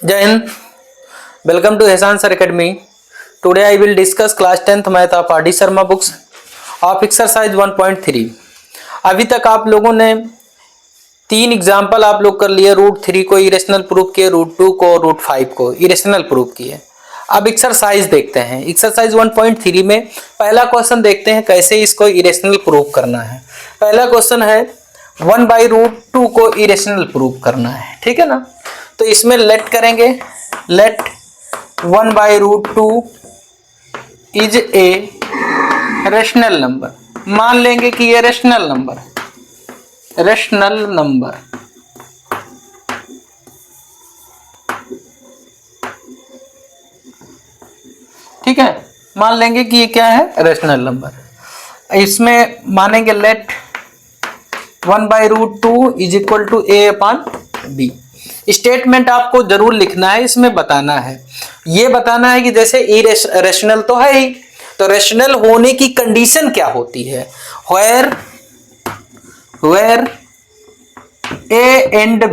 जय हिंद। Welcome to Hesan sir academy. Today I will discuss class 10th math of R D Sharma books of exercise 1.3। अभी तक आप लोगों ने 3 एग्जाम्पल आप लोग कर लिए। √3 को इरेशनल प्रूफ किए, √2 को, √5 को इरेशनल प्रूफ किए। अब एक्सरसाइज देखते हैं। एक्सरसाइज 1.3 में पहला क्वेश्चन देखते हैं कैसे इसको इरेशनल प्रूफ करना है। पहला क्वेश्चन है 1/√2 को इरेशनल प्रूफ करना है, ठीक है ना। तो इसमें लेट करेंगे, let 1/√2 is a rational number. मान लेंगे कि ये रेशनल नंबर, रेशनल नंबर ठीक है। मान लेंगे कि ये क्या है, रेशनल नंबर। इसमें मानेंगे let 1/√2 is equal to a/b। Statement आपको जरूर लिखना है, इसमें बताना है, ये बताना है कि जैसे रेशनल तो है ही, तो रेशनल होने की कंडीशन क्या होती है। Where a and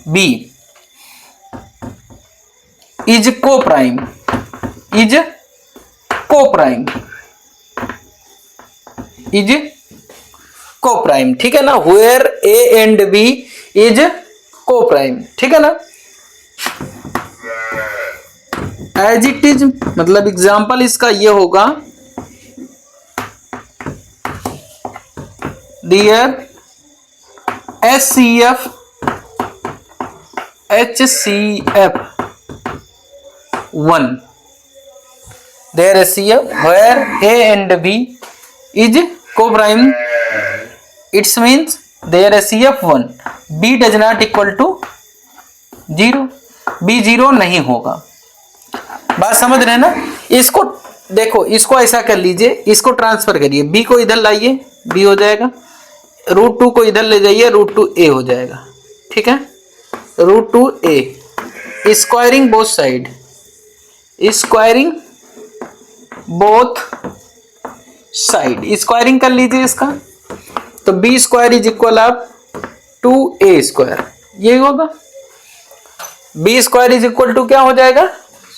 b is coprime, is coprime, is coprime, ठीक है ना। Where a and b is coprime, ठीक है ना। एज इट इज मतलब एग्जाम्पल इसका ये होगा, dear HCF HCF1 there HCF where A and B is co-prime, it means their HCF1 B does not equal to 0, B 0 नहीं होगा। बात समझ रहे हैं ना। इसको देखो, इसको ऐसा कर लीजिए, इसको ट्रांसफर करिए, B को इधर लाइए, B हो जाएगा, √2 को इधर ले जाइए, √2a हो जाएगा, ठीक है। √2a squaring both side, squaring both side, squaring कर लीजिए इसका, तो b square is equal of 2a square, ये होगा। b square is equal to क्या हो जाएगा,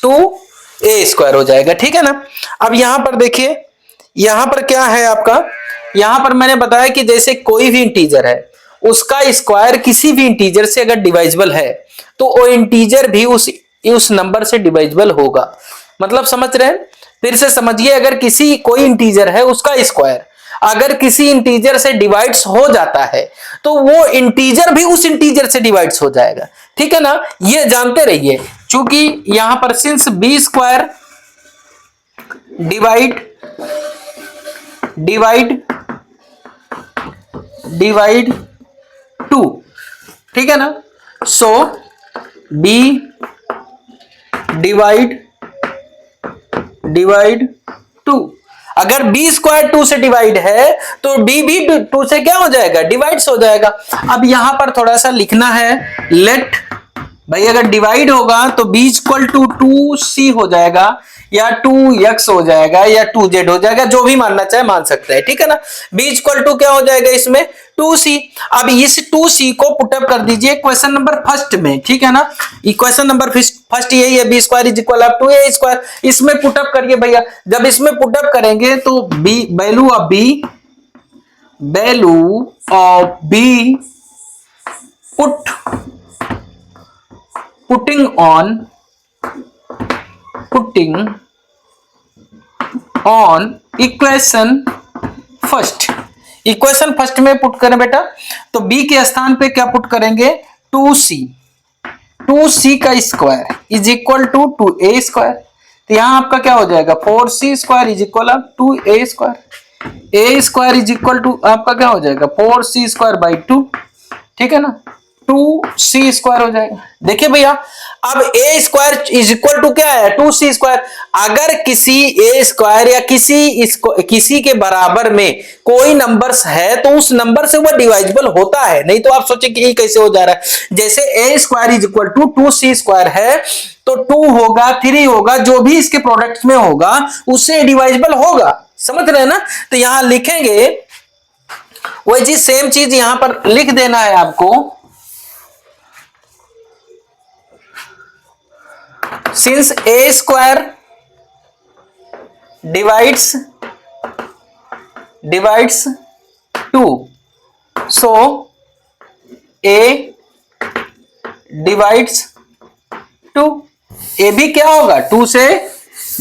2a स्क्वायर हो जाएगा, ठीक है ना। अब यहां पर देखिए, यहां पर क्या है आपका, यहां पर मैंने बताया कि जैसे कोई भी इंटीजर है उसका स्क्वायर किसी भी इंटीजर से अगर डिवाइजिबल है तो वो इंटीजर भी उस नंबर से डिवाइजिबल होगा। मतलब समझ रहे हैं, फिर से समझिए, अगर किसी कोई इंटीजर है उसका स्क्वायर अगर किसी इंटीजर से डिवाइड्स हो जाता है तो वो इंटीजर भी उस इंटीजर से डिवाइड्स हो जाएगा, ठीक है ना। ये जानते रहिए, क्योंकि यहां पर सिंस b स्क्वायर डिवाइड 2, ठीक है ना। सो b डिवाइड 2, अगर b स्क्वायर 2 से डिवाइड है तो d भी 2 से क्या हो जाएगा, डिवाइड्स हो जाएगा। अब यहां पर थोड़ा सा लिखना है, लेट भाई अगर डिवाइड होगा तो b इक्वल टू 2c हो जाएगा, या 2x हो जाएगा, या 2z हो जाएगा, जो भी मानना चाहे मान सकते हैं, ठीक है ना। b इक्वल टू क्या हो जाएगा इसमें, 2c। अब इस 2c को पुटअप कर दीजिए क्वेश्चन नंबर फर्स्ट में, ठीक है ना। क्वेश्चन नंबर फर्स्ट यही है, b square is equal of 2a square, इसमें पुटअप करिए भैया। जब इसमें पुटअप करेंगे तो b value of b putting on equation first में पुट करें बेटा, तो b के स्थान पे क्या पुट करेंगे, 2c का square is equal to 2a square. तो यहां आपका क्या हो जाएगा, 4c square is equal of 2a square, a square is equal to आपका क्या हो जाएगा, 4c स्क्वायर बाई 2, ठीक है ना, 2c स्क्वायर हो जाएगा। देखिए भैया, अब a square is equal to क्या है, 2c स्क्वायर। अगर किसी a स्क्वायर या किसी के बराबर में कोई नंबर्स है तो उस नंबर से वो डिवाइजिबल होता है, नहीं तो आप सोचे कि ये कैसे हो जा रहा है। जैसे a square is equal to 2c square है तो 2 होगा, 3 होगा, जो भी इसके प्रोडक्ट में होगा उससे डिवाइजिबल होगा, समझ रहे हैं ना। तो यहां लिखेंगे वही चीज, सेम चीज यहां पर लिख देना है आपको, since A square divides 2, so a divides 2, ए भी क्या होगा 2 से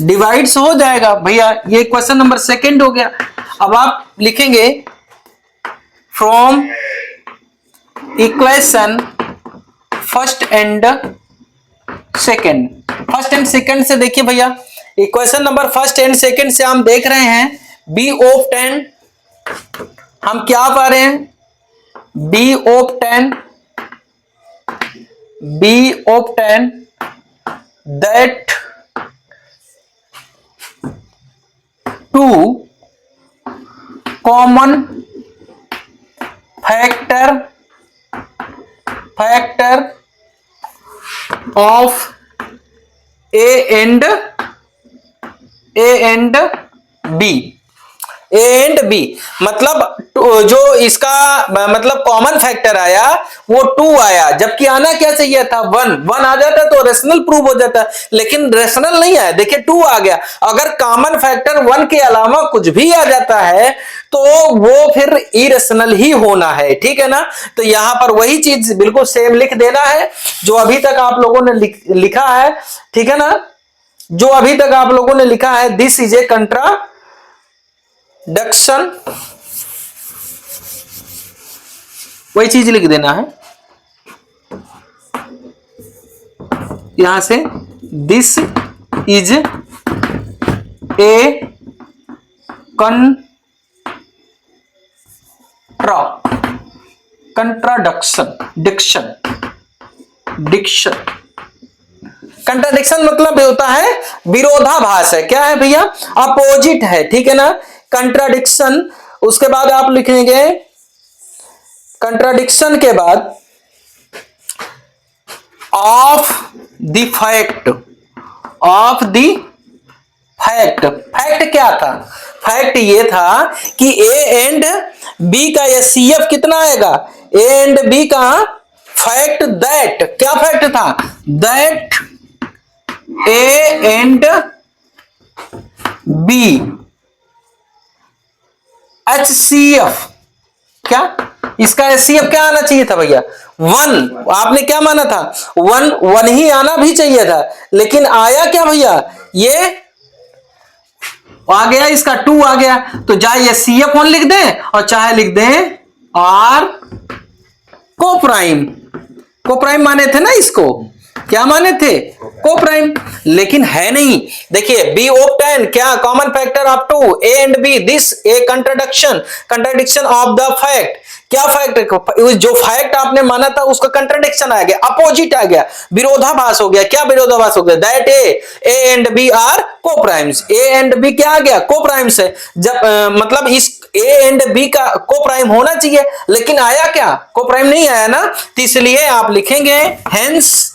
डिवाइड्स हो जाएगा भैया। ये क्वेश्चन नंबर सेकंड हो गया। अब आप लिखेंगे from equation first and second. First and second से देखिए भैया, equation number first and second से हम देख रहे हैं b ऑफ 10, हम क्या पा रहे हैं b of 10 that 2 common factor of a and b, मतलब जो इसका मतलब कॉमन फैक्टर आया वो 2 आया, जबकि आना क्या चाहिए था 1 आ जाता तो रेशनल प्रूव हो जाता, लेकिन रेशनल नहीं आया। देखिए 2 आ गया। अगर कॉमन फैक्टर 1 के अलावा कुछ भी आ जाता है तो वो फिर इरेशनल ही होना है, ठीक है ना। तो यहां पर वही चीज बिल्कुल सेम लिख देना है जो अभी तक आप लोगों ने लिखा है, ठीक है ना। जो अभी तक आप लोगों ने लिखा है दिस इज ए कंट्राडिक्शन, वही चीज लिख देना है यहां से। दिस इज ए कंट्राडिक्शन मतलब होता है विरोधाभास है। क्या है भैया अपोजिट है, ठीक है ना। कंट्राडिक्शन, उसके बाद आप लिखेंगे कंट्राडिक्शन के बाद ऑफ द फैक्ट। फैक्ट क्या था? फैक्ट ये था कि ए एंड बी का एचसीएफ कितना आएगा, ए एंड बी का फैक्ट दैट, क्या फैक्ट था that A and B HCF, क्या इसका एचसीएफ क्या आना चाहिए था भैया 1। आपने क्या माना था 1 ही आना भी चाहिए था, लेकिन आया क्या भैया ये आ गया, इसका 2 आ गया। तो चाहे एचसीएफ 1 लिख दें और चाहे लिख दें आर कोप्राइम माने थे ना इसको, क्या माने थे कोप्राइम, लेकिन है नहीं। देखिए बी ऑफ 10 क्या common factor of 2 A and B, this a contradiction of the fact. क्या फैक्ट, जो फैक्ट आपने माना था उसका कंट्राडिक्शन आ गया, अपोजिट आ गया, विरोधाभास हो गया। क्या विरोधाभास हो गया that A and B are coprimes, A and B क्या आ गया कोप्राइम्स है। जब मतलब इस ए एंड बी का कोप्राइम होना चाहिए, लेकिन आया क्या कोप्राइम नहीं आया ना, तो इसलिए आप लिखेंगे hence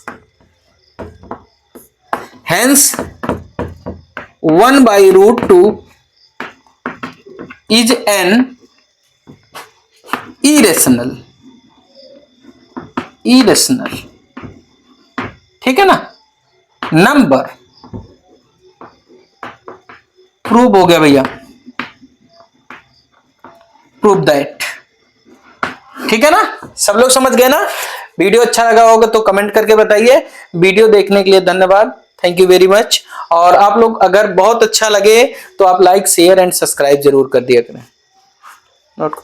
1/√2 is an irrational, ठीक है ना नंबर। प्रूव हो गया भैया, प्रूव दैट, ठीक है ना। सब लोग समझ गए ना। वीडियो अच्छा लगा होगा तो कमेंट करके बताइए। वीडियो देखने के लिए धन्यवाद, थैंक यू वेरी मच। और आप लोग अगर बहुत अच्छा लगे तो आप लाइक शेयर एंड सब्सक्राइब जरूर कर दिया करें। नोट